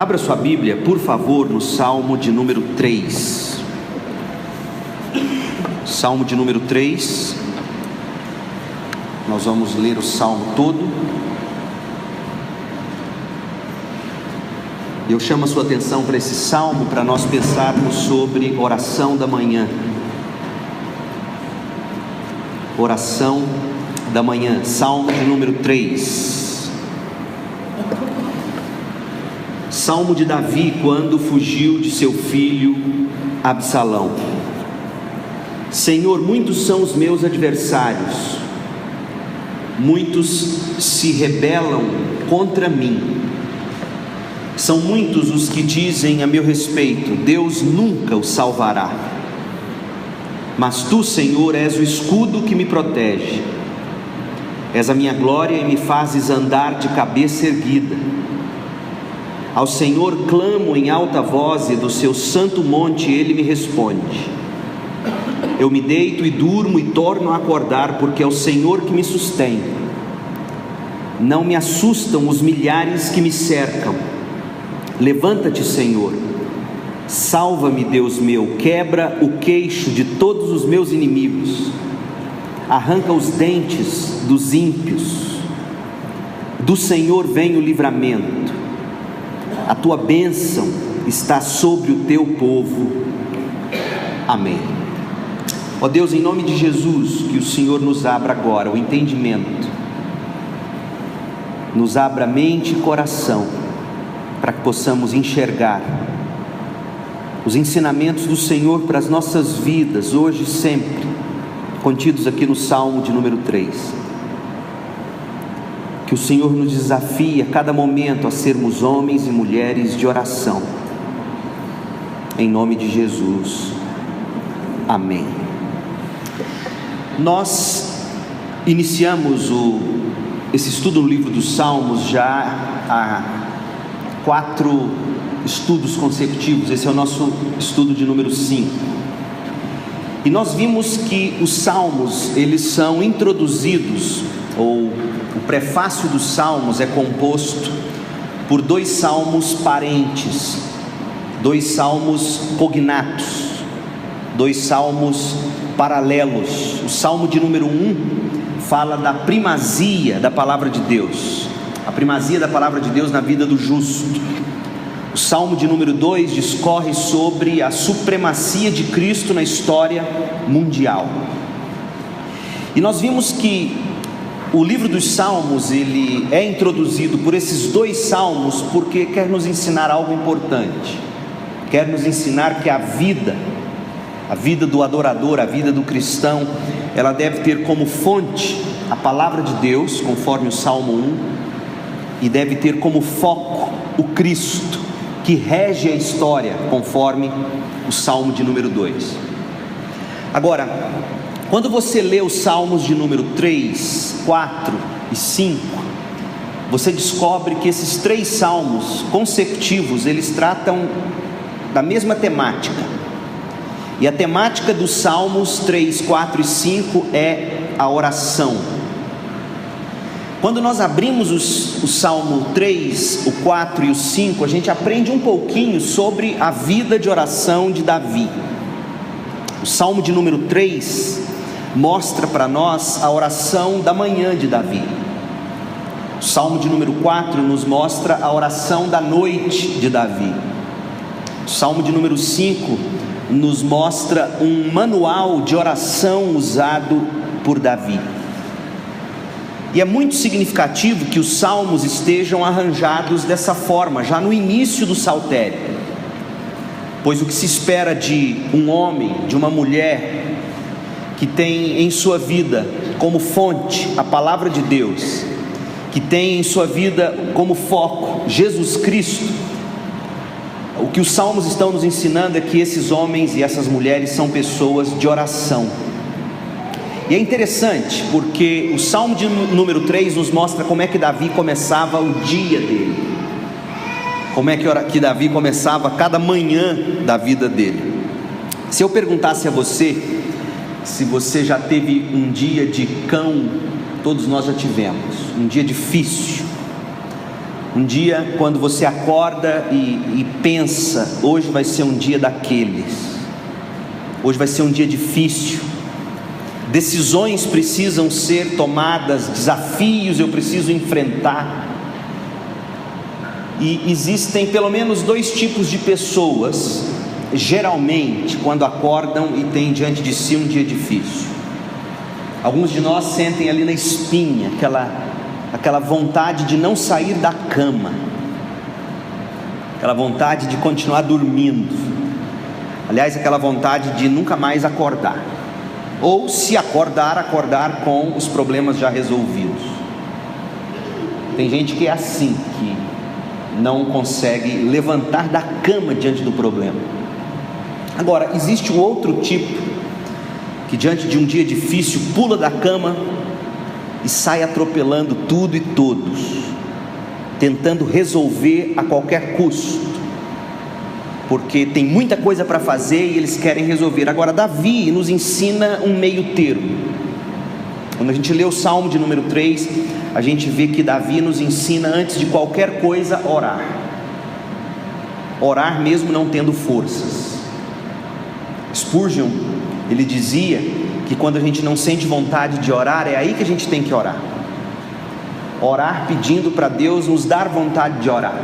Abra sua Bíblia, por favor, no Salmo de número 3. Salmo de número 3. Nós vamos ler o Salmo todo. Eu chamo a sua atenção para esse Salmo, para nós pensarmos sobre oração da manhã. Oração da manhã, Salmo de número 3. Salmo de Davi quando fugiu de seu filho Absalão. Senhor, muitos são os meus adversários, muitos se rebelam contra mim. São muitos os que dizem a meu respeito: Deus nunca o salvará. Mas tu, Senhor, és o escudo que me protege, és a minha glória e me fazes andar de cabeça erguida. Ao Senhor clamo em alta voz, e do seu santo monte Ele me responde. Eu me deito e durmo e torno a acordar, porque é o Senhor que me sustém. Não me assustam os milhares que me cercam. Levanta-te, Senhor, salva-me, Deus meu, quebra o queixo de todos os meus inimigos, arranca os dentes dos ímpios. Do Senhor vem o livramento, a tua bênção está sobre o teu povo. Amém. Ó Deus, em nome de Jesus, que o Senhor nos abra agora o entendimento, nos abra mente e coração, para que possamos enxergar os ensinamentos do Senhor para as nossas vidas, hoje e sempre, contidos aqui no Salmo de número 3. Que o Senhor nos desafie a cada momento a sermos homens e mulheres de oração, em nome de Jesus, amém. Nós iniciamos esse estudo no livro dos Salmos já há 4 estudos consecutivos. Esse é o nosso estudo de número 5, e nós vimos que os Salmos, eles são introduzidos, ou o prefácio dos Salmos é composto por 2 salmos parentes, 2 salmos cognatos, 2 salmos paralelos. O Salmo de número 1 fala da primazia da palavra de Deus, a primazia da palavra de Deus na vida do justo. O Salmo de número 2 discorre sobre a supremacia de Cristo na história mundial. E nós vimos que o livro dos Salmos, ele é introduzido por esses 2 salmos porque quer nos ensinar algo importante. Quer nos ensinar que a vida do adorador, a vida do cristão, ela deve ter como fonte a palavra de Deus, conforme o Salmo 1, e deve ter como foco o Cristo, que rege a história, conforme o Salmo de número 2. Agora, quando você lê os Salmos de número 3, 4 e 5, você descobre que esses 3 salmos consecutivos, eles tratam da mesma temática. E a temática dos Salmos 3, 4 e 5 é a oração. Quando nós abrimos o Salmo 3, o 4 e o 5, a gente aprende um pouquinho sobre a vida de oração de Davi. O Salmo de número 3 mostra para nós a oração da manhã de Davi. O Salmo de número 4 nos mostra a oração da noite de Davi. O Salmo de número 5 nos mostra um manual de oração usado por Davi. E é muito significativo que os salmos estejam arranjados dessa forma, já no início do saltério, pois o que se espera de um homem, de uma mulher, que tem em sua vida como fonte a palavra de Deus, que tem em sua vida como foco Jesus Cristo, o que os salmos estão nos ensinando é que esses homens e essas mulheres são pessoas de oração. E é interessante porque o Salmo de número 3 nos mostra como é que Davi começava o dia dele, como é que Davi começava cada manhã da vida dele. Se eu perguntasse a você, se você já teve um dia de cão, todos nós já tivemos, um dia difícil, Um dia quando você acorda e pensa, hoje vai ser um dia daqueles, hoje vai ser um dia difícil, decisões precisam ser tomadas, desafios eu preciso enfrentar. E existem pelo menos 2 tipos de pessoas, geralmente, quando acordam e têm diante de si um dia difícil. Alguns de nós sentem ali na espinha aquela vontade de não sair da cama, aquela vontade de continuar dormindo, aliás, aquela vontade de nunca mais acordar, ou se acordar com os problemas já resolvidos. Tem gente que é assim, que não consegue levantar da cama diante do problema. Agora, existe o outro tipo, que diante de um dia difícil pula da cama e sai atropelando tudo e todos, tentando resolver a qualquer custo, porque tem muita coisa para fazer e eles querem resolver. Agora, Davi nos ensina um meio termo. Quando a gente lê o Salmo de número 3, a gente vê que Davi nos ensina, antes de qualquer coisa, orar mesmo não tendo forças. Spurgeon, ele dizia que quando a gente não sente vontade de orar, é aí que a gente tem que orar. Orar pedindo para Deus nos dar vontade de orar.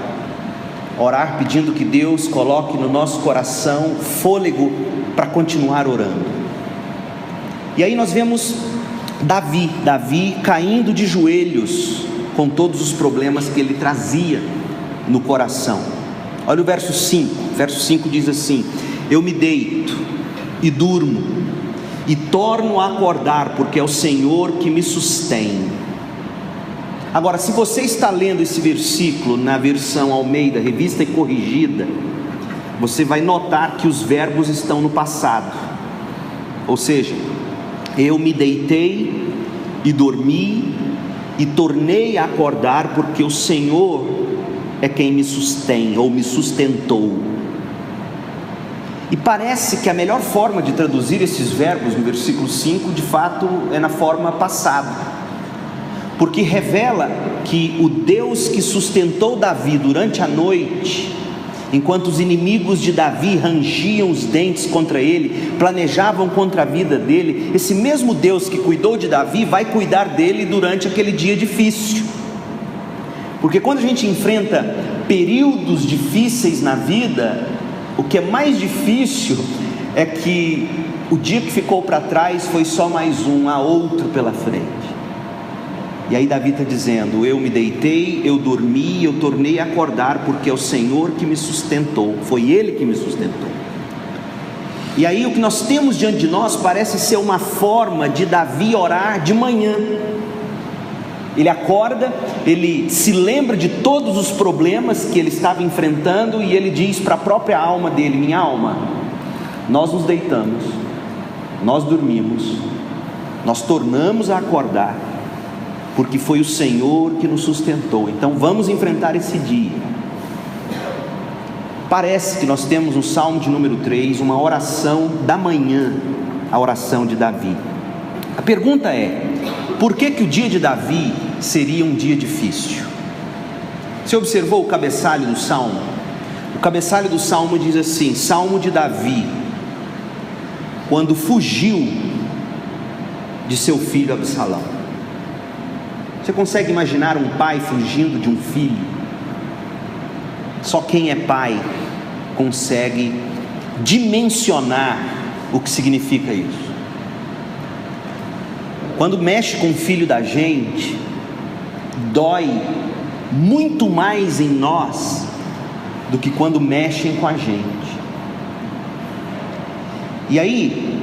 Orar pedindo que Deus coloque no nosso coração fôlego para continuar orando. E aí nós vemos Davi caindo de joelhos com todos os problemas que ele trazia no coração. Olha o verso 5. Verso 5 diz assim: eu me deito e durmo, e torno a acordar, porque é o Senhor que me sustém. Agora, se você está lendo esse versículo na versão Almeida, revista e corrigida, você vai notar que os verbos estão no passado. Ou seja, eu me deitei e dormi e tornei a acordar, porque o Senhor é quem me sustém, ou me sustentou. E parece que a melhor forma de traduzir esses verbos no versículo 5, de fato, é na forma passada, porque revela que o Deus que sustentou Davi durante a noite, enquanto os inimigos de Davi rangiam os dentes contra ele, planejavam contra a vida dele, esse mesmo Deus que cuidou de Davi vai cuidar dele durante aquele dia difícil. Porque quando a gente enfrenta períodos difíceis na vida, o que é mais difícil é que o dia que ficou para trás foi só mais um, há outro pela frente. E aí Davi está dizendo: eu me deitei, eu dormi, eu tornei a acordar, porque é o Senhor que me sustentou, foi Ele que me sustentou. E aí o que nós temos diante de nós parece ser uma forma de Davi orar de manhã. Ele acorda, ele se lembra de todos os problemas que ele estava enfrentando, e ele diz para a própria alma dele: minha alma, nós nos deitamos, nós dormimos, nós tornamos a acordar, porque foi o Senhor que nos sustentou. Então vamos enfrentar esse dia. Parece que nós temos no Salmo de número 3 uma oração da manhã, a oração de Davi. A pergunta é: por que o dia de Davi seria um dia difícil? Você observou o cabeçalho do Salmo? O cabeçalho do Salmo diz assim: Salmo de Davi, quando fugiu de seu filho Absalão. Você consegue imaginar um pai fugindo de um filho? Só quem é pai consegue dimensionar o que significa isso. Quando mexe com o filho da gente, dói muito mais em nós do que quando mexem com a gente. E aí,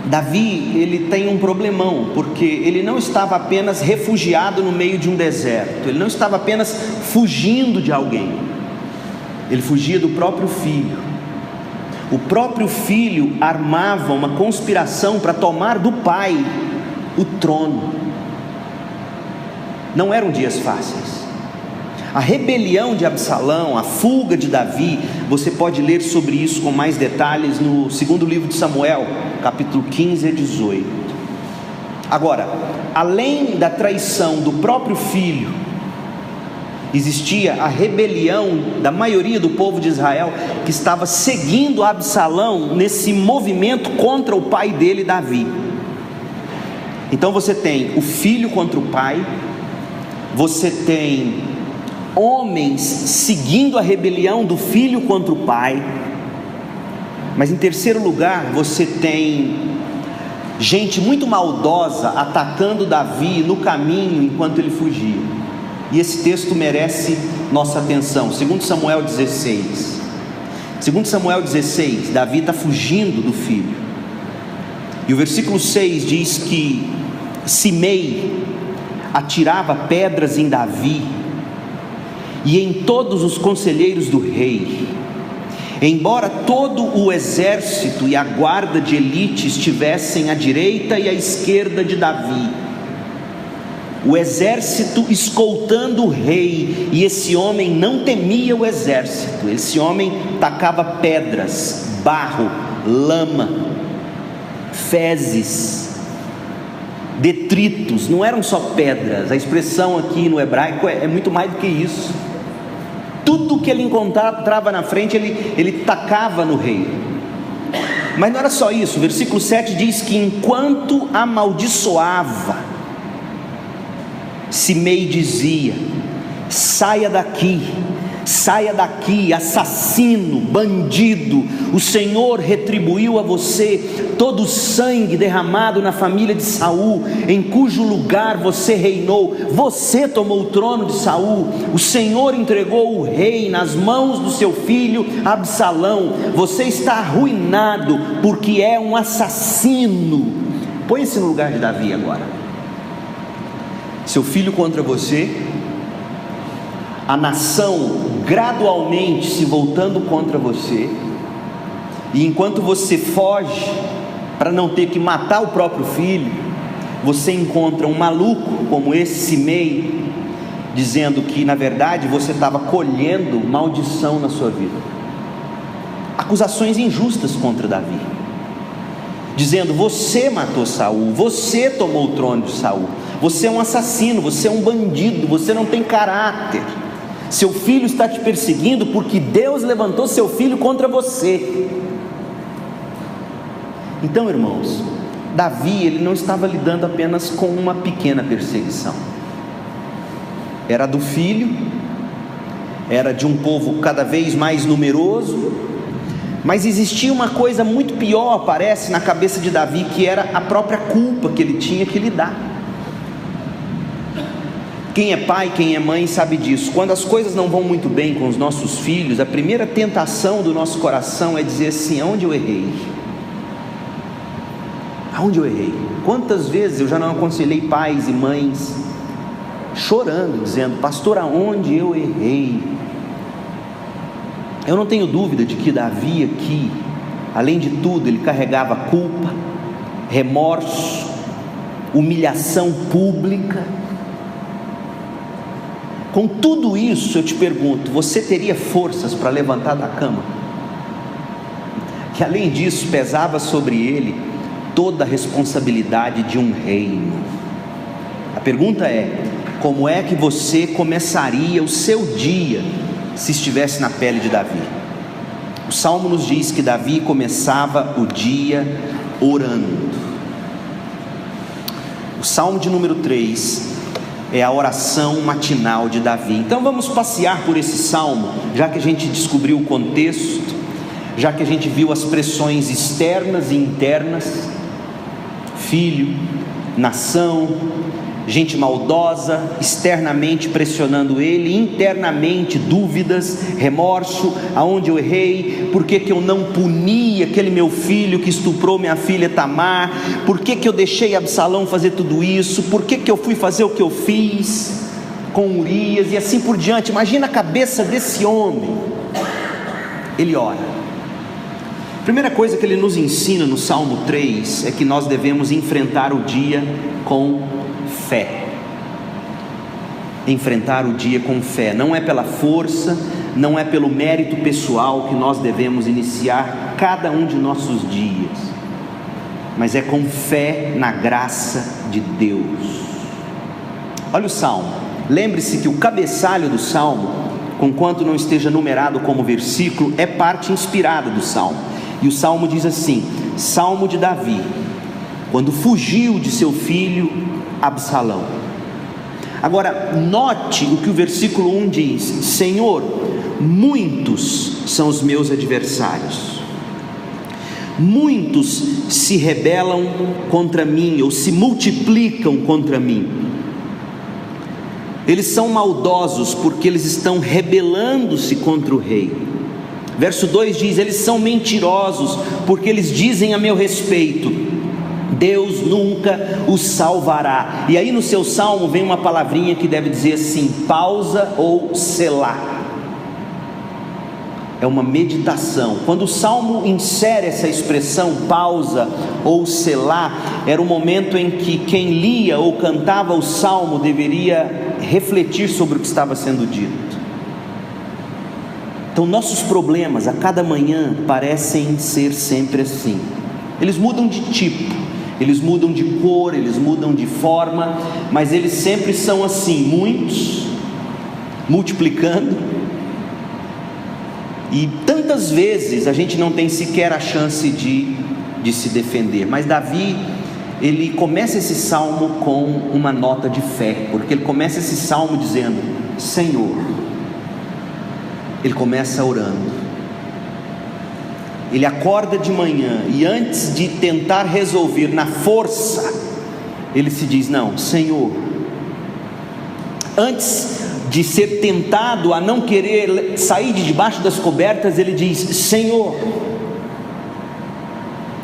Davi, ele tem um problemão, porque ele não estava apenas refugiado no meio de um deserto, ele não estava apenas fugindo de alguém, ele fugia do próprio filho. O próprio filho armava uma conspiração para tomar do pai o trono. Não eram dias fáceis. A rebelião de Absalão, a fuga de Davi, você pode ler sobre isso com mais detalhes no segundo livro de Samuel, capítulo 15 a 18. Agora, além da traição do próprio filho existia a rebelião da maioria do povo de Israel, que estava seguindo Absalão nesse movimento contra o pai dele, Davi. Então você tem o filho contra o pai, você tem homens seguindo a rebelião do filho contra o pai, mas em terceiro lugar você tem gente muito maldosa atacando Davi no caminho enquanto ele fugia. E esse texto merece nossa atenção. 2 Samuel 16. 2 Samuel 16, Davi está fugindo do filho. E o versículo 6 diz que Simei atirava pedras em Davi e em todos os conselheiros do rei. Embora todo o exército e a guarda de elite estivessem à direita e à esquerda de Davi, o exército escoltando o rei, e esse homem não temia o exército. Esse homem tacava pedras, barro, lama, fezes, detritos. Não eram só pedras, a expressão aqui no hebraico é muito mais do que isso. Tudo que ele encontrava na frente, ele tacava no rei. Mas não era só isso. O versículo 7 diz que enquanto amaldiçoava, Simei dizia: saia daqui, assassino, bandido. O Senhor retribuiu a você todo o sangue derramado na família de Saul, em cujo lugar você reinou. Você tomou o trono de Saul. O Senhor entregou o rei nas mãos do seu filho Absalão. Você está arruinado porque é um assassino. Põe-se no lugar de Davi agora. Seu filho contra você, a nação gradualmente se voltando contra você, e enquanto você foge para não ter que matar o próprio filho, você encontra um maluco como esse Simei, dizendo que na verdade você estava colhendo maldição na sua vida. Acusações injustas contra Davi, dizendo: você matou Saul, você tomou o trono de Saul, você é um assassino, você é um bandido, você não tem caráter. Seu filho está te perseguindo porque Deus levantou seu filho contra você. Então, irmãos, Davi, ele não estava lidando apenas com uma pequena perseguição. Era do filho, era de um povo cada vez mais numeroso, mas existia uma coisa muito pior, parece, na cabeça de Davi, que era a própria culpa que ele tinha que lidar. Quem é pai, quem é mãe sabe disso. Quando as coisas não vão muito bem com os nossos filhos, a primeira tentação do nosso coração é dizer assim: aonde eu errei? Aonde eu errei? Quantas vezes eu já não aconselhei pais e mães chorando, dizendo: pastor, aonde eu errei? Eu não tenho dúvida de que Davi aqui, além de tudo, ele carregava culpa, remorso, humilhação pública. Com tudo isso, eu te pergunto: você teria forças para levantar da cama? Que além disso, pesava sobre ele toda a responsabilidade de um reino. A pergunta é: como é que você começaria o seu dia se estivesse na pele de Davi? O Salmo nos diz que Davi começava o dia orando. O Salmo de número 3 é a oração matinal de Davi. Então vamos passear por esse salmo, já que a gente descobriu o contexto, já que a gente viu as pressões externas e internas, filho, nação, gente maldosa, externamente pressionando ele, internamente dúvidas, remorso: aonde eu errei? Por que eu não puni aquele meu filho que estuprou minha filha Tamar? Por que eu deixei Absalão fazer tudo isso? Por que eu fui fazer o que eu fiz com Urias? E assim por diante. Imagina a cabeça desse homem. Ele ora. A primeira coisa que ele nos ensina no Salmo 3 é que nós devemos enfrentar o dia com fé. Enfrentar o dia com fé. Não é pela força, não é pelo mérito pessoal que nós devemos iniciar cada um de nossos dias, mas é com fé na graça de Deus. Olha o Salmo, lembre-se que o cabeçalho do Salmo, conquanto não esteja numerado como versículo, é parte inspirada do Salmo. E o Salmo diz assim: Salmo de Davi, quando fugiu de seu filho Absalão. Agora, note o que o versículo 1 diz: Senhor, muitos são os meus adversários, muitos se rebelam contra mim, ou se multiplicam contra mim. Eles são maldosos porque eles estão rebelando-se contra o rei. Verso 2 diz: eles são mentirosos porque eles dizem a meu respeito: Deus nunca os salvará. E aí no seu salmo vem uma palavrinha que deve dizer assim: pausa ou selá. É uma meditação. Quando o salmo insere essa expressão pausa ou selá, era o momento em que quem lia ou cantava o salmo deveria refletir sobre o que estava sendo dito. Então nossos problemas a cada manhã parecem ser sempre assim. Eles mudam de tipo, eles mudam de cor, eles mudam de forma, mas eles sempre são assim, muitos, multiplicando. E tantas vezes a gente não tem sequer a chance de se defender. Mas Davi, ele começa esse salmo com uma nota de fé, porque ele começa esse salmo dizendo: Senhor. Ele começa orando. Ele acorda de manhã e antes de tentar resolver na força, ele se diz: não, Senhor. Antes de ser tentado a não querer sair de debaixo das cobertas, ele diz: Senhor.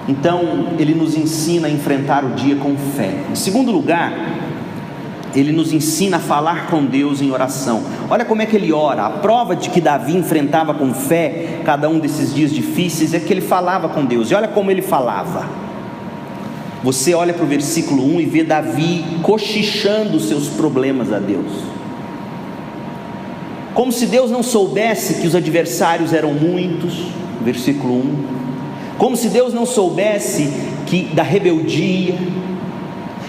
Então ele nos ensina a enfrentar o dia com fé. Em segundo lugar, ele nos ensina a falar com Deus em oração. Olha como é que ele ora. A prova de que Davi enfrentava com fé cada um desses dias difíceis é que ele falava com Deus. E olha como ele falava. Você olha para o versículo 1 e vê Davi cochichando os seus problemas a Deus, como se Deus não soubesse que os adversários eram muitos. Versículo 1. Como se Deus não soubesse da rebeldia,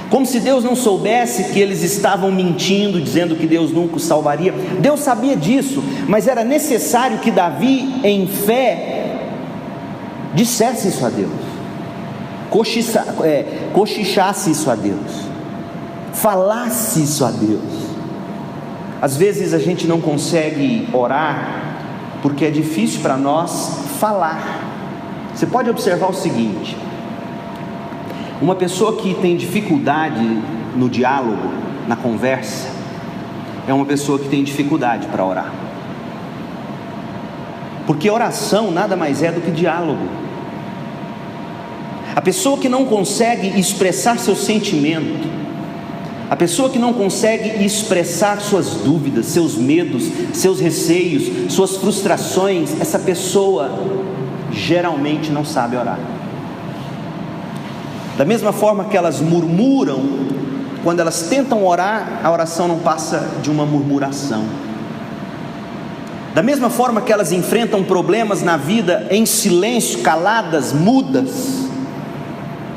como se Deus não soubesse que eles estavam mentindo, dizendo que Deus nunca os salvaria. Deus sabia disso, mas era necessário que Davi, em fé, dissesse isso a Deus, cochichasse isso a Deus, falasse isso a Deus. Às vezes a gente não consegue orar porque é difícil para nós falar. Você pode observar o seguinte: uma pessoa que tem dificuldade no diálogo, na conversa, é uma pessoa que tem dificuldade para orar. Porque oração nada mais é do que diálogo. A pessoa que não consegue expressar seu sentimento, a pessoa que não consegue expressar suas dúvidas, seus medos, seus receios, suas frustrações, essa pessoa geralmente não sabe orar. Da mesma forma que elas murmuram, quando elas tentam orar, a oração não passa de uma murmuração. Da mesma forma que elas enfrentam problemas na vida em silêncio, caladas, mudas,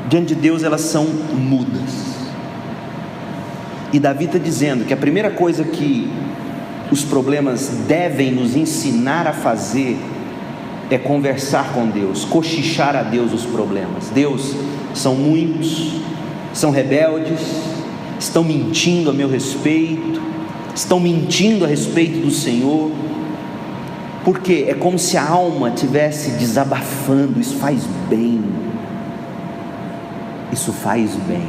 diante de Deus elas são mudas. E Davi está dizendo que a primeira coisa que os problemas devem nos ensinar a fazer é conversar com Deus, cochichar a Deus os problemas. Deus, são muitos, são rebeldes, estão mentindo a meu respeito, estão mentindo a respeito do Senhor. Porque é como se a alma estivesse desabafando. Isso faz bem. Isso faz bem.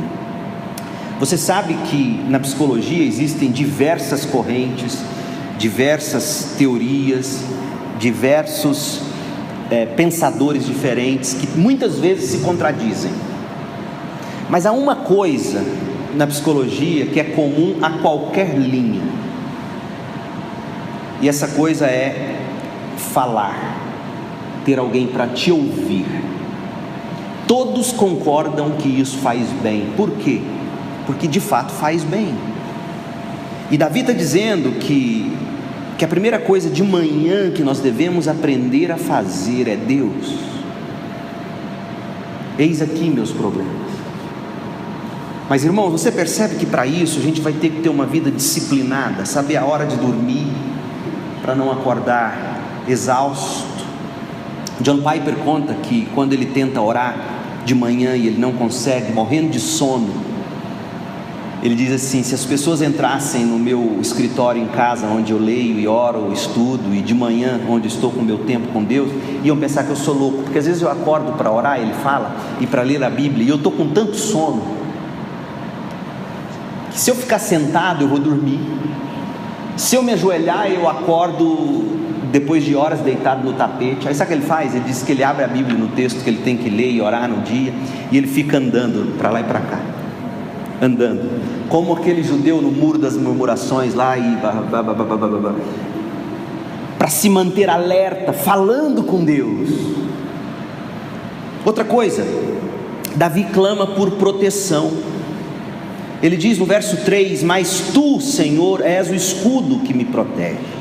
Você sabe que na psicologia existem diversas correntes, diversas teorias, diversos pensadores diferentes que muitas vezes se contradizem. Mas há uma coisa na psicologia que é comum a qualquer linha, e essa coisa é falar, ter alguém para te ouvir. Todos concordam que isso faz bem. Por quê? Porque de fato faz bem. E Davi está dizendo que a primeira coisa de manhã que nós devemos aprender a fazer é Deus, eis aqui meus problemas, Mas irmãos, você percebe que para isso a gente vai ter que ter uma vida disciplinada, saber a hora de dormir, para não acordar exausto. John Piper conta que quando ele tenta orar de manhã e ele não consegue, morrendo de sono, ele diz assim: se as pessoas entrassem no meu escritório em casa, onde eu leio e oro, estudo, e de manhã, onde estou com o meu tempo com Deus, iam pensar que eu sou louco, porque às vezes eu acordo para orar, ele fala, e para ler a Bíblia, e eu estou com tanto sono, que se eu ficar sentado eu vou dormir, se eu me ajoelhar eu acordo depois de horas deitado no tapete. Aí sabe o que ele faz? Ele diz que ele abre a Bíblia no texto que ele tem que ler e orar no dia, e ele fica andando para lá e para cá, andando, como aquele judeu no muro das murmurações lá, e para se manter alerta, falando com Deus. Outra coisa, Davi clama por proteção. Ele diz no verso 3: mas tu, Senhor, és o escudo que me protege.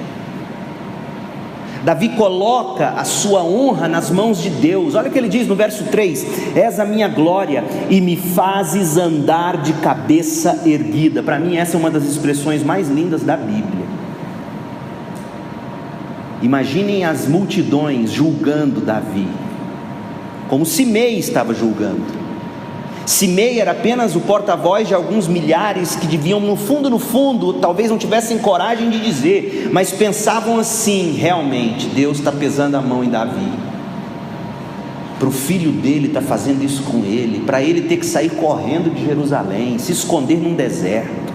Davi coloca a sua honra nas mãos de Deus. Olha o que ele diz no verso 3: és a minha glória e me fazes andar de cabeça erguida. Para mim essa é uma das expressões mais lindas da Bíblia. Imaginem as multidões julgando Davi, como Simei estava julgando. Simei era apenas o porta-voz de alguns milhares que deviam, no fundo, talvez não tivessem coragem de dizer, mas pensavam assim: realmente Deus está pesando a mão em Davi, para o filho dele estar fazendo isso com ele, para ele ter que sair correndo de Jerusalém, se esconder num deserto.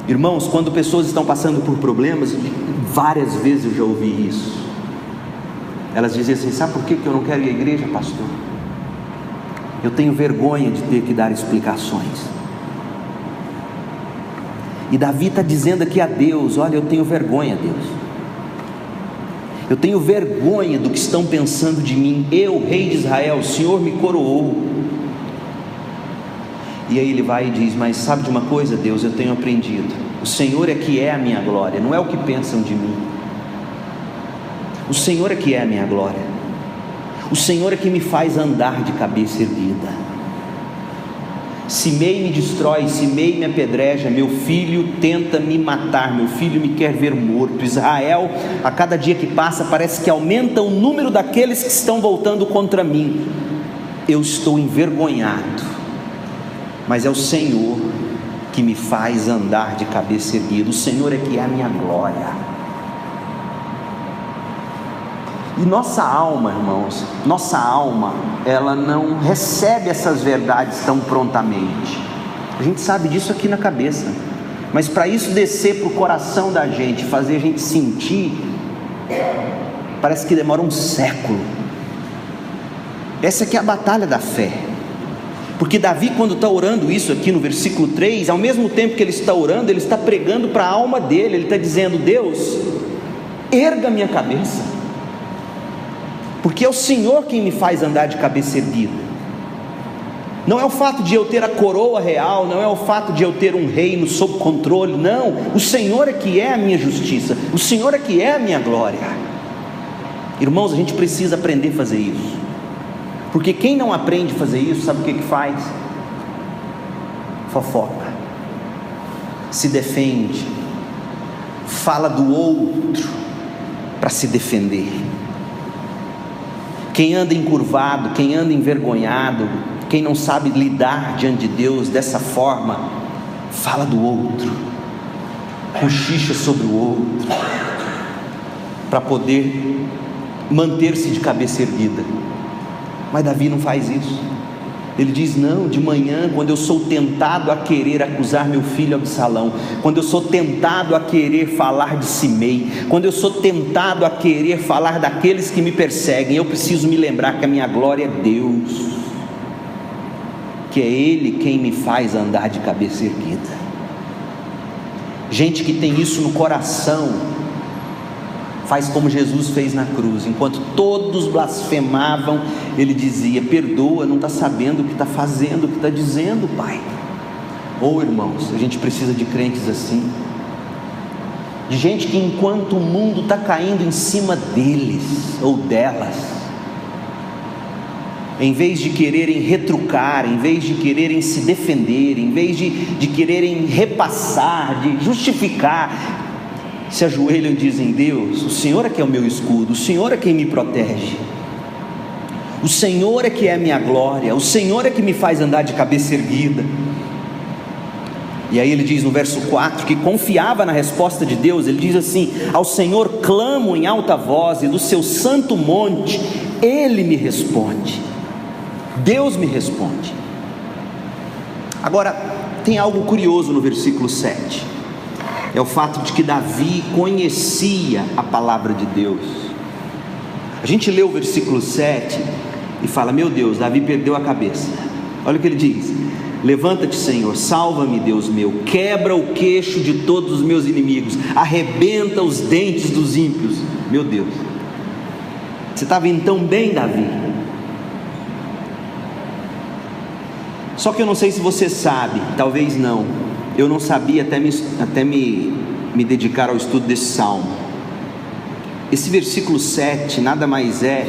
Irmãos, quando pessoas estão passando por problemas, várias vezes eu já ouvi isso, elas dizem assim: sabe por que eu não quero ir à igreja, pastor? Eu tenho vergonha de ter que dar explicações. E Davi está dizendo aqui a Deus: olha, eu tenho vergonha, Deus, eu tenho vergonha do que estão pensando de mim. Eu, rei de Israel, o Senhor me coroou. E aí ele vai e diz: mas sabe de uma coisa, Deus, eu tenho aprendido, o Senhor é que é a minha glória, não é o que pensam de mim. O Senhor é que é a minha glória. O Senhor é que me faz andar de cabeça erguida. Simei me destrói, Simei me apedreja, meu filho tenta me matar, meu filho me quer ver morto. Israel, a cada dia que passa, parece que aumenta o número daqueles que estão voltando contra mim. Eu estou envergonhado, mas é o Senhor que me faz andar de cabeça erguida. O Senhor é que é a minha glória. E nossa alma, irmãos, nossa alma, ela não recebe essas verdades tão prontamente. A gente sabe disso aqui na cabeça, mas para isso descer para o coração da gente, fazer a gente sentir, parece que demora um século. Essa aqui é a batalha da fé. Porque Davi, quando está orando isso aqui no versículo 3, ao mesmo tempo que ele está orando, ele está pregando para a alma dele. Ele está dizendo: Deus, erga minha cabeça, porque é o Senhor quem me faz andar de cabeça erguida. Não é o fato de eu ter a coroa real, não é o fato de eu ter um reino sob controle, não. O Senhor é que é a minha justiça, o Senhor é que é a minha glória. Irmãos, a gente precisa aprender a fazer isso, porque quem não aprende a fazer isso, sabe o que faz? Fofoca, se defende, fala do outro para se defender. Quem anda encurvado, quem anda envergonhado, quem não sabe lidar diante de Deus dessa forma, fala do outro, cochicha sobre o outro, para poder manter-se de cabeça erguida. Mas Davi não faz isso. Ele diz: não, de manhã, quando eu sou tentado a querer acusar meu filho Absalão, quando eu sou tentado a querer falar de Simei, quando eu sou tentado a querer falar daqueles que me perseguem, eu preciso me lembrar que a minha glória é Deus, que é Ele quem me faz andar de cabeça erguida. Gente que tem isso no coração, faz como Jesus fez na cruz. Enquanto todos blasfemavam, ele dizia: perdoa, não está sabendo o que está fazendo, o que está dizendo, Pai. Irmãos, a gente precisa de crentes assim, de gente que enquanto o mundo está caindo em cima deles ou delas, em vez de quererem retrucar, em vez de quererem se defender, em vez de quererem repassar, de justificar, se ajoelham e dizem: Deus, o Senhor é que é o meu escudo, o Senhor é quem me protege, o Senhor é que é a minha glória, o Senhor é que me faz andar de cabeça erguida. E aí ele diz no verso 4 que confiava na resposta de Deus. Ele diz assim: ao Senhor clamo em alta voz, e do seu santo monte Ele me responde. Deus me responde. Agora, tem algo curioso no versículo 7, é o fato de que Davi conhecia a palavra de Deus. A gente lê o versículo 7 e fala: meu Deus, Davi perdeu a cabeça. Olha o que ele diz: levanta-te, Senhor, salva-me, Deus meu, quebra o queixo de todos os meus inimigos, arrebenta os dentes dos ímpios. Meu Deus, você estava indo tão bem, Davi. Só que eu não sei se você sabe, talvez não, eu não sabia até me dedicar ao estudo desse salmo. Esse versículo 7 nada mais é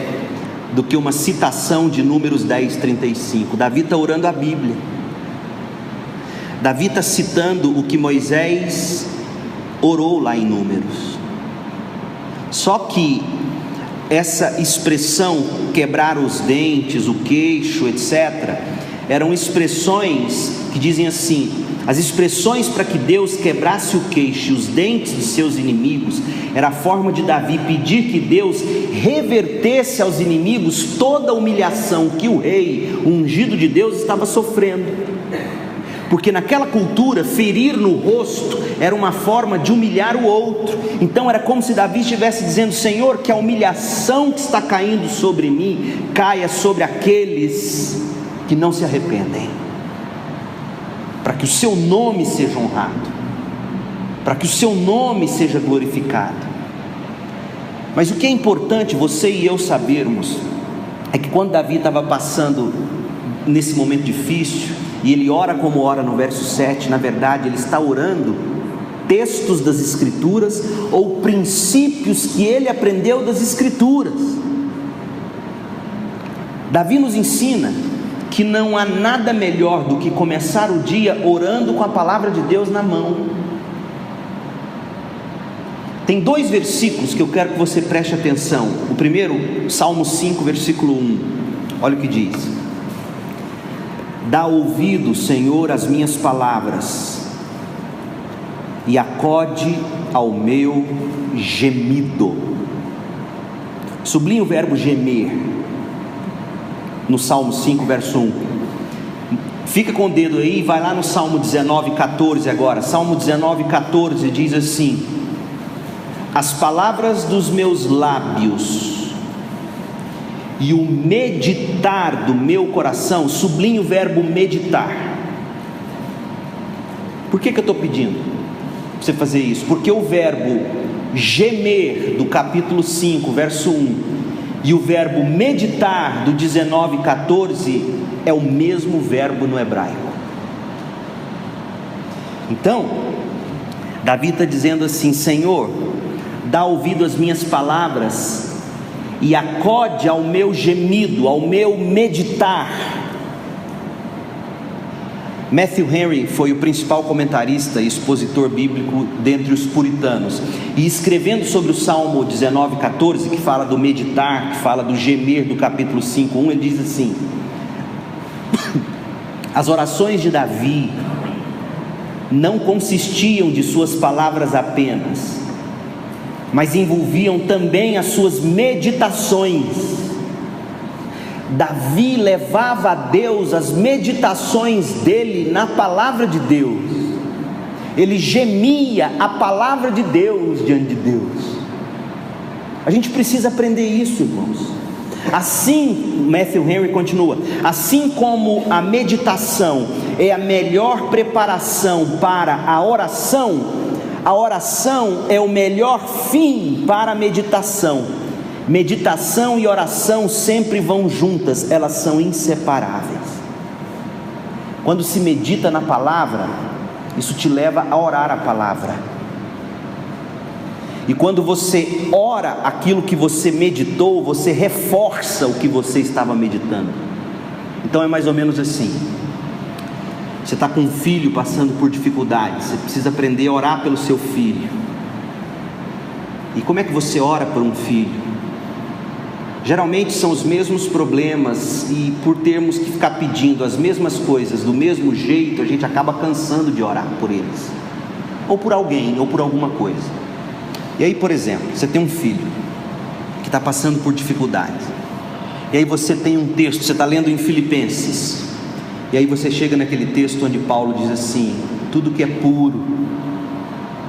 do que uma citação de Números 10:35. Davi está orando a Bíblia. Davi está citando o que Moisés orou lá em Números. Só que essa expressão, quebrar os dentes, o queixo, etc., eram expressões que dizem assim: as expressões para que Deus quebrasse o queixo e os dentes de seus inimigos, era a forma de Davi pedir que Deus revertesse aos inimigos toda a humilhação que o rei, o ungido de Deus, estava sofrendo. Porque naquela cultura, ferir no rosto era uma forma de humilhar o outro. Então era como se Davi estivesse dizendo: Senhor, que a humilhação que está caindo sobre mim caia sobre aqueles que não se arrependem, para que o seu nome seja honrado, para que o seu nome seja glorificado. Mas o que é importante você e eu sabermos é que quando Davi estava passando nesse momento difícil, e ele ora como ora no verso 7, na verdade ele está orando textos das Escrituras ou princípios que ele aprendeu das Escrituras. Davi nos ensina que não há nada melhor do que começar o dia orando com a palavra de Deus na mão. Tem dois versículos que eu quero que você preste atenção. O primeiro, Salmo 5, versículo 1. Olha o que diz: dá ouvido, Senhor, às minhas palavras, e acode ao meu gemido. Sublinhe o verbo gemer no Salmo 5, verso 1. Fica com o dedo aí e vai lá no Salmo 19, 14 agora. Salmo 19, 14 diz assim: as palavras dos meus lábios e o meditar do meu coração. Sublinhe o verbo meditar. Por que eu estou pedindo para você fazer isso? Porque o verbo gemer do capítulo 5, verso 1, e o verbo meditar do 19:14 é o mesmo verbo no hebraico. Então, Davi está dizendo assim: Senhor, dá ouvido às minhas palavras e acode ao meu gemido, ao meu meditar. Matthew Henry foi o principal comentarista e expositor bíblico dentre os puritanos, e escrevendo sobre o Salmo 19:14, que fala do meditar, que fala do gemer do capítulo 5:1, ele diz assim: as orações de Davi não consistiam de suas palavras apenas, mas envolviam também as suas meditações. Davi levava a Deus as meditações dele na palavra de Deus. Ele gemia a palavra de Deus diante de Deus. A gente precisa aprender isso, irmãos. Assim, Matthew Henry continua: assim como a meditação é a melhor preparação para a oração é o melhor fim para a meditação. Meditação e oração sempre vão juntas, elas são inseparáveis. Quando se medita na palavra, isso te leva a orar a palavra. E quando você ora aquilo que você meditou, você reforça o que você estava meditando. Então é mais ou menos assim: você está com um filho passando por dificuldades, você precisa aprender a orar pelo seu filho. E como é que você ora por um filho? Geralmente são os mesmos problemas, e por termos que ficar pedindo as mesmas coisas do mesmo jeito, a gente acaba cansando de orar por eles, ou por alguém, ou por alguma coisa. E aí, por exemplo, você tem um filho que está passando por dificuldades, e aí você tem um texto, você está lendo em Filipenses, e aí você chega naquele texto onde Paulo diz assim: tudo que é puro,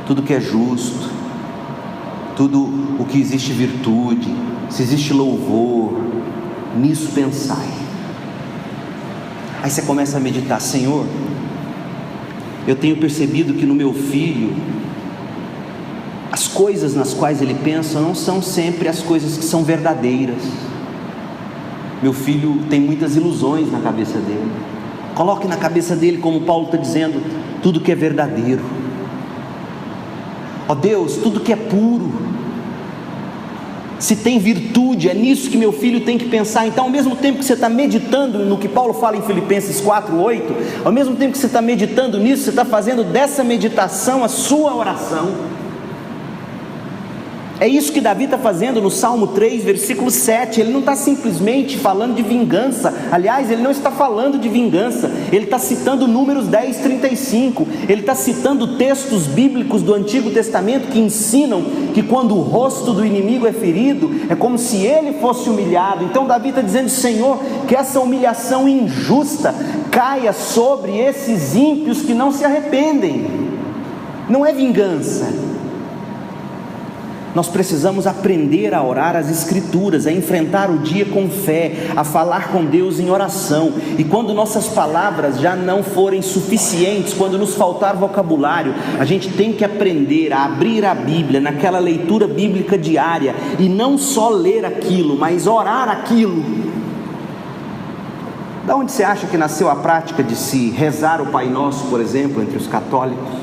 tudo que é justo, tudo o que existe virtude, se existe louvor, nisso pensai. Aí você começa a meditar: Senhor, eu tenho percebido que no meu filho, as coisas nas quais ele pensa não são sempre as coisas que são verdadeiras. Meu filho tem muitas ilusões na cabeça dele. Coloque na cabeça dele, como Paulo está dizendo, tudo que é verdadeiro. Ó Deus, tudo que é puro, se tem virtude, é nisso que meu filho tem que pensar. Então, ao mesmo tempo que você está meditando no que Paulo fala em Filipenses 4:8, ao mesmo tempo que você está meditando nisso, você está fazendo dessa meditação a sua oração. É isso que Davi está fazendo no Salmo 3, versículo 7. Ele não está simplesmente falando de vingança. Aliás, ele não está falando de vingança. Ele está citando Números 10, 35. Ele está citando textos bíblicos do Antigo Testamento que ensinam que quando o rosto do inimigo é ferido, é como se ele fosse humilhado. Então Davi está dizendo: Senhor, que essa humilhação injusta caia sobre esses ímpios que não se arrependem. Não é vingança. Nós precisamos aprender a orar as Escrituras, a enfrentar o dia com fé, a falar com Deus em oração. E quando nossas palavras já não forem suficientes, quando nos faltar vocabulário, a gente tem que aprender a abrir a Bíblia naquela leitura bíblica diária, e não só ler aquilo, mas orar aquilo. Da onde você acha que nasceu a prática de se rezar o Pai Nosso, por exemplo, entre os católicos?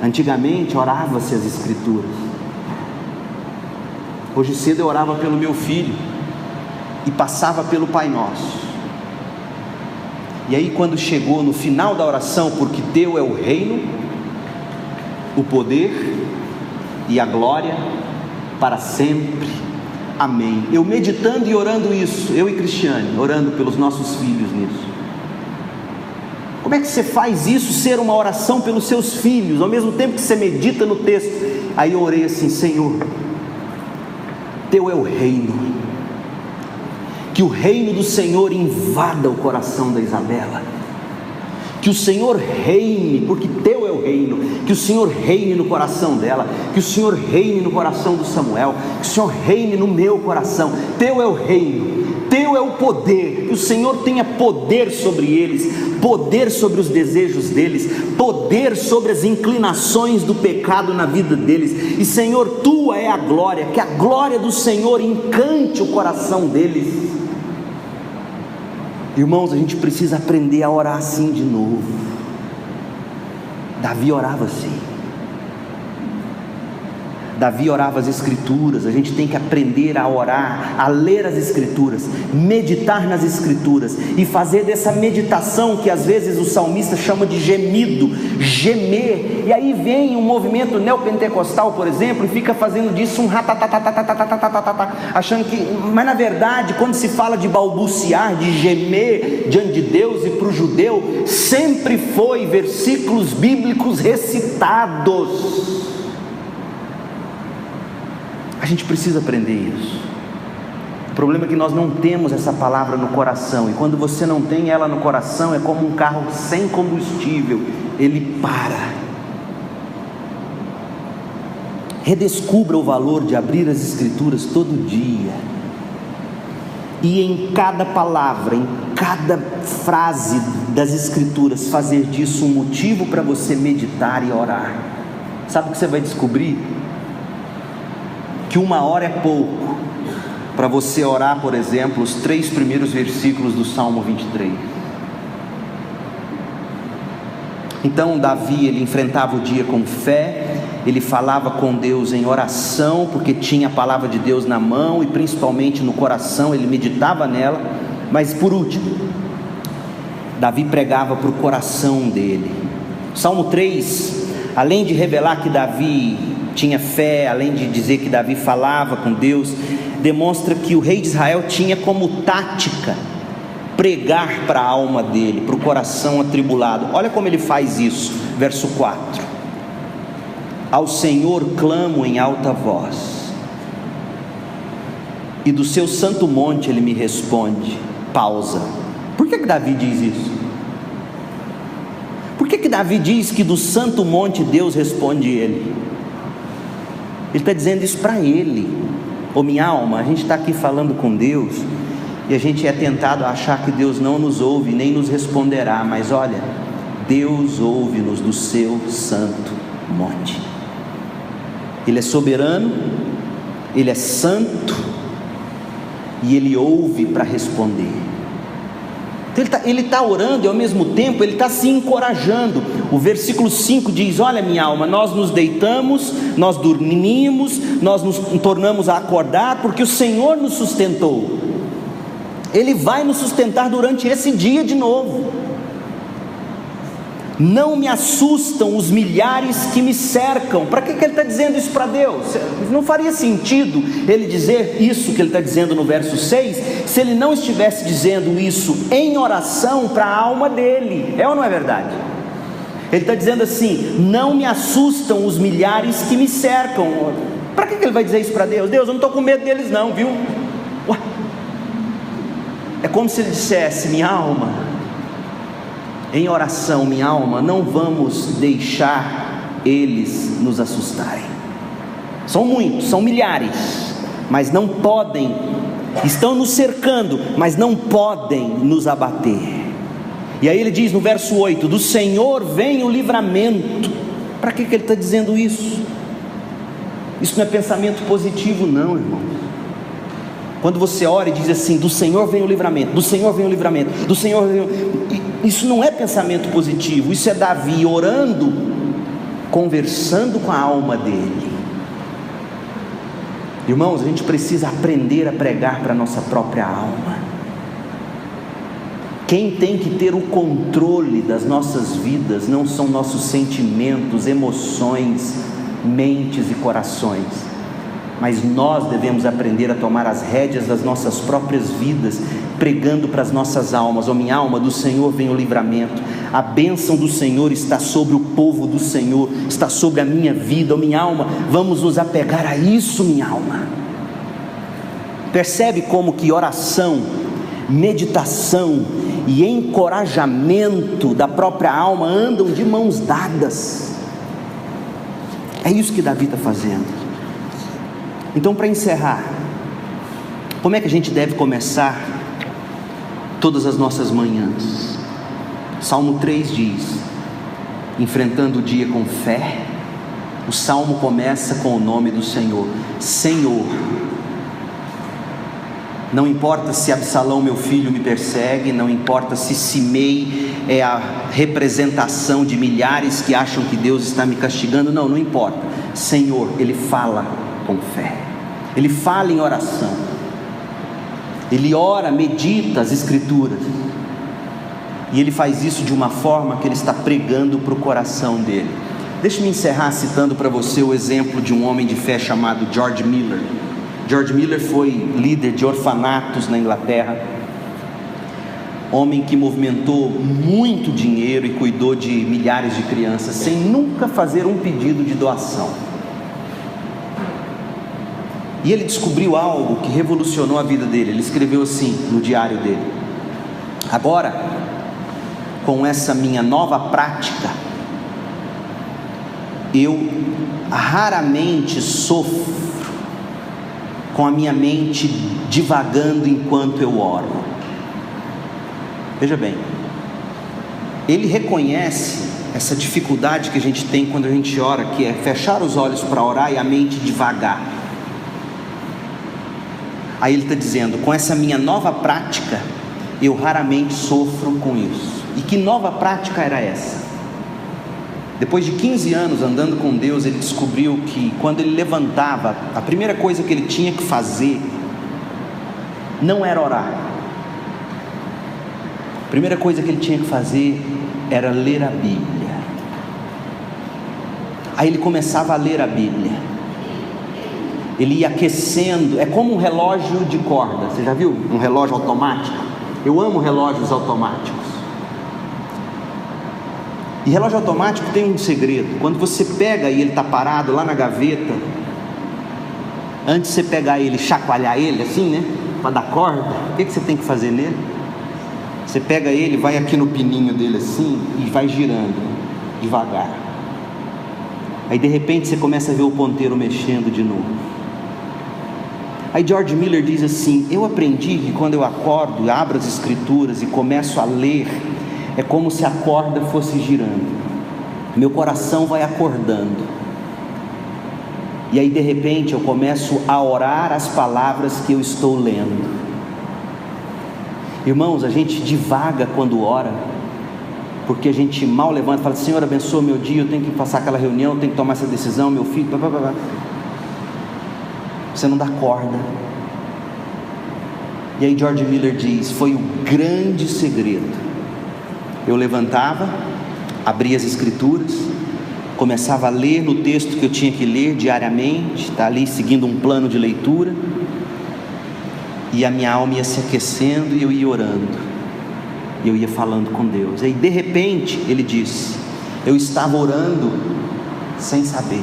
Antigamente orava-se as Escrituras. Hoje cedo eu orava pelo meu filho e passava pelo Pai Nosso. E aí, quando chegou no final da oração, porque teu é o reino, o poder e a glória para sempre, amém. Eu meditando e orando isso, eu e Cristiane, orando pelos nossos filhos nisso. Como é que você faz isso ser uma oração pelos seus filhos, ao mesmo tempo que você medita no texto? Aí eu orei assim: Senhor, teu é o reino, que o reino do Senhor invada o coração da Isabela, que o Senhor reine, porque teu é o reino, que o Senhor reine no coração dela, que o Senhor reine no coração do Samuel, que o Senhor reine no meu coração. Teu é o reino, teu é o poder, que o Senhor tenha poder sobre eles, poder sobre os desejos deles, poder sobre as inclinações do pecado na vida deles. E Senhor, tua é a glória, que a glória do Senhor encante o coração deles. Irmãos, a gente precisa aprender a orar assim de novo. Davi orava assim. Davi orava as Escrituras. A gente tem que aprender a orar, a ler as Escrituras, meditar nas Escrituras e fazer dessa meditação, que às vezes o salmista chama de gemido, gemer. E aí vem um movimento neopentecostal, por exemplo, e fica fazendo disso um ratatatatatatatatatatata, achando que... Mas na verdade, quando se fala de balbuciar, de gemer diante de Deus e para o judeu, sempre foi versículos bíblicos recitados. A gente precisa aprender isso. O problema é que nós não temos essa palavra no coração, e quando você não tem ela no coração, é como um carro sem combustível, ele para. Redescubra o valor de abrir as Escrituras todo dia, e em cada palavra, em cada frase das Escrituras, fazer disso um motivo para você meditar e orar. Sabe o que você vai descobrir? Que 1 hora é pouco para você orar, por exemplo, os 3 primeiros versículos do Salmo 23. Então Davi, ele enfrentava o dia com fé, ele falava com Deus em oração, porque tinha a palavra de Deus na mão e principalmente no coração, ele meditava nela. Mas por último, Davi pregava para o coração dele. Salmo 3, além de revelar que Davi tinha fé, além de dizer que Davi falava com Deus, demonstra que o rei de Israel tinha como tática pregar para a alma dele, para o coração atribulado. Olha como ele faz isso, verso 4: ao Senhor clamo em alta voz, e do seu santo monte ele me responde. Pausa. Por que Davi diz isso? Por que Davi diz que do santo monte Deus responde ele? Ele está dizendo isso para ele. Ô minha alma, a gente está aqui falando com Deus, e a gente é tentado a achar que Deus não nos ouve, nem nos responderá. Mas olha, Deus ouve-nos do seu santo monte. Ele é soberano, Ele é santo, e Ele ouve para responder. Então ele está orando e ao mesmo tempo Ele está se encorajando. O versículo 5 diz: olha minha alma, nós nos deitamos, nós dormimos, nós nos tornamos a acordar, porque o Senhor nos sustentou. Ele vai nos sustentar durante esse dia de novo. Não me assustam os milhares que me cercam. Para que ele está dizendo isso para Deus? Não faria sentido ele dizer isso que ele está dizendo no verso 6, se ele não estivesse dizendo isso em oração para a alma dele. É ou não é verdade? Ele está dizendo assim: não me assustam os milhares que me cercam. Para que ele vai dizer isso para Deus? Deus, eu não estou com medo deles não, viu? Ué. É como se ele dissesse: minha alma, em oração, minha alma, não vamos deixar eles nos assustarem. São muitos, são milhares, mas não podem, estão nos cercando, mas não podem nos abater. E aí ele diz no verso 8: do Senhor vem o livramento. Para que ele está dizendo isso? Isso não é pensamento positivo não, irmão. Quando você ora e diz assim: do Senhor vem o livramento, do Senhor vem o livramento, do Senhor vem o... Isso não é pensamento positivo. Isso é Davi orando, conversando com a alma dele. Irmãos, a gente precisa aprender a pregar para a nossa própria alma. Quem tem que ter o controle das nossas vidas não são nossos sentimentos, emoções, mentes e corações, mas nós devemos aprender a tomar as rédeas das nossas próprias vidas, pregando para as nossas almas: ó minha alma, do Senhor vem o livramento, a bênção do Senhor está sobre o povo do Senhor, está sobre a minha vida. Ó minha alma, vamos nos apegar a isso, minha alma. Percebe como que oração, meditação e encorajamento da própria alma andam de mãos dadas? É isso que Davi está fazendo. Então, para encerrar, como é que a gente deve começar todas as nossas manhãs? Salmo 3 diz: enfrentando o dia com fé. O salmo começa com o nome do Senhor: Senhor. Não importa se Absalão, meu filho, me persegue, não importa se Simei é a representação de milhares que acham que Deus está me castigando, não importa. Senhor, ele fala com fé, ele fala em oração, ele ora, medita as escrituras, e ele faz isso de uma forma que ele está pregando para o coração dele. Deixe-me encerrar citando para você o exemplo de um homem de fé chamado George Miller. George Miller foi líder de orfanatos na Inglaterra, homem que movimentou muito dinheiro e cuidou de milhares de crianças sem nunca fazer um pedido de doação. E ele descobriu algo que revolucionou a vida dele. Ele escreveu assim no diário dele: agora, com essa minha nova prática, eu raramente sofro com a minha mente divagando enquanto eu oro. Veja bem, ele reconhece essa dificuldade que a gente tem quando a gente ora, que é fechar os olhos para orar e a mente divagar. Aí ele está dizendo: com essa minha nova prática, eu raramente sofro com isso. E que nova prática era essa? Depois de 15 anos andando com Deus, ele descobriu que quando ele levantava, a primeira coisa que ele tinha que fazer não era orar, primeira coisa que ele tinha que fazer era ler a Bíblia. Aí ele começava a ler a Bíblia. Ele ia aquecendo, é como um relógio de corda. Você já viu um relógio automático? Eu amo relógios automáticos. E relógio automático tem um segredo. Quando você pega e ele está parado lá na gaveta, antes de você pegar ele, chacoalhar ele assim, né, para dar corda, o que você tem que fazer nele? Você pega ele, vai aqui no pininho dele assim e vai girando devagar. Aí de repente você começa a ver o ponteiro mexendo de novo. Aí George Miller diz assim: eu aprendi que quando eu acordo, abro as escrituras e começo a ler, é como se a corda fosse girando, meu coração vai acordando, e aí de repente eu começo a orar as palavras que eu estou lendo. Irmãos, a gente divaga quando ora, porque a gente mal levanta e fala: Senhor, abençoa meu dia, eu tenho que passar aquela reunião, eu tenho que tomar essa decisão, meu filho, blá, blá, blá. Você não dá corda. E aí George Miller diz: foi o grande segredo. Eu levantava, abria as escrituras, começava a ler no texto que eu tinha que ler diariamente, está ali seguindo um plano de leitura, e a minha alma ia se aquecendo e eu ia orando, e eu ia falando com Deus. E aí de repente ele disse: eu estava orando sem saber.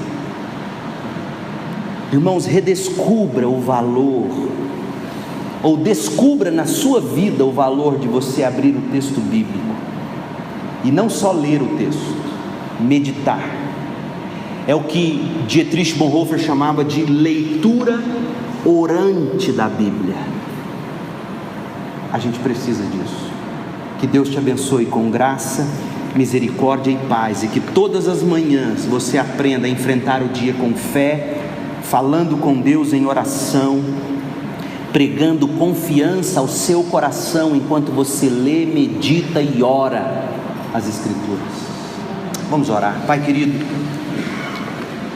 Irmãos, redescubra o valor, ou descubra na sua vida o valor de você abrir o texto bíblico, e não só ler o texto, meditar. É o que Dietrich Bonhoeffer chamava de leitura orante da Bíblia. A gente precisa disso. Que Deus te abençoe com graça, misericórdia e paz, e que todas as manhãs você aprenda a enfrentar o dia com fé, falando com Deus em oração, pregando confiança ao seu coração enquanto você lê, medita e ora as escrituras. Vamos orar. Pai querido,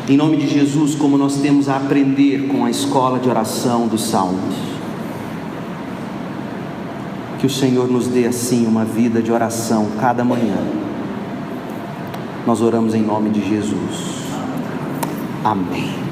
em nome de Jesus, como nós temos a aprender com a escola de oração dos Salmos, que o Senhor nos dê assim uma vida de oração cada manhã. Nós oramos em nome de Jesus. Amém.